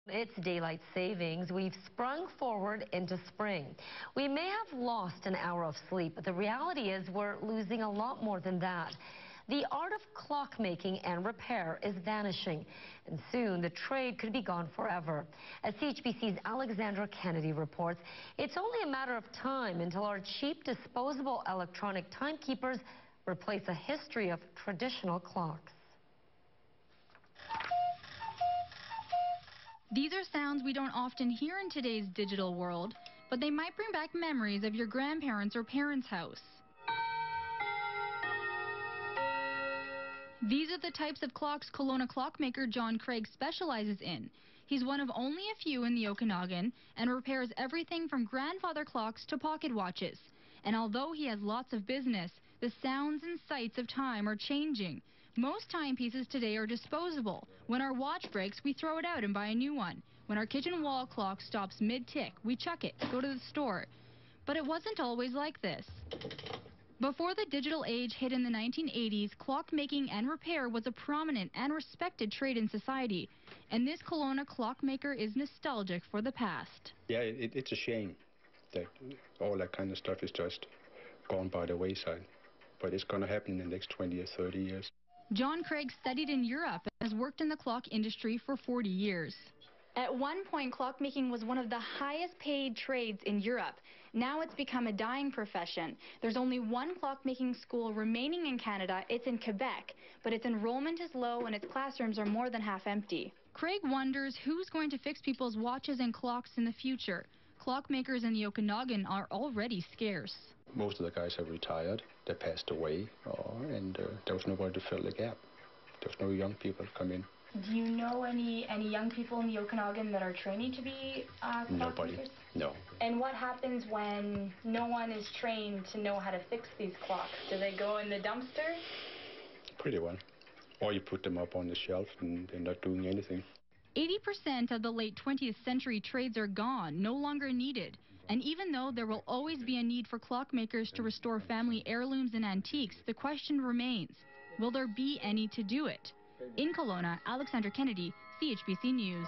It's daylight savings. We've sprung forward into spring. We may have lost an hour of sleep, but the reality is we're losing a lot more than that. The art of clockmaking and repair is vanishing, and soon the trade could be gone forever. As CHBC's Alexandra Kennedy reports, it's only a matter of time until our cheap, disposable electronic timekeepers replace a history of traditional clocks. These are sounds we don't often hear in today's digital world, but they might bring back memories of your grandparents' or parents' house. These are the types of clocks Kelowna clockmaker John Craig specializes in. He's one of only a few in the Okanagan and repairs everything from grandfather clocks to pocket watches. And although he has lots of business, the sounds and sights of time are changing. Most timepieces today are disposable. When our watch breaks, we throw it out and buy a new one. When our kitchen wall clock stops mid-tick, we chuck it, go to the store. But it wasn't always like this. Before the digital age hit in the 1980s, clockmaking and repair was a prominent and respected trade in society. And this Kelowna clockmaker is nostalgic for the past. Yeah, it's a shame that all that kind of stuff is just gone by the wayside. But it's going to happen in the next 20 or 30 years. John Craig studied in Europe and has worked in the clock industry for 40 years. At one point, clockmaking was one of the highest paid trades in Europe. Now it's become a dying profession. There's only one clockmaking school remaining in Canada. It's in Quebec, but its enrollment is low and its classrooms are more than half empty. Craig wonders who's going to fix people's watches and clocks in the future. Clockmakers in the Okanagan are already scarce. Most of the guys have retired, they passed away, and there was nobody to fill the gap. There was no young people come in. Do you know any young people in the Okanagan that are training to be clockmakers? Nobody, no. And what happens when no one is trained to know how to fix these clocks? Do they go in the dumpster? Pretty well. Or you put them up on the shelf and they're not doing anything. 80% of the late 20th century trades are gone, no longer needed. And even though there will always be a need for clockmakers to restore family heirlooms and antiques, the question remains, will there be any to do it? In Kelowna, Alexandra Kennedy, CHBC News.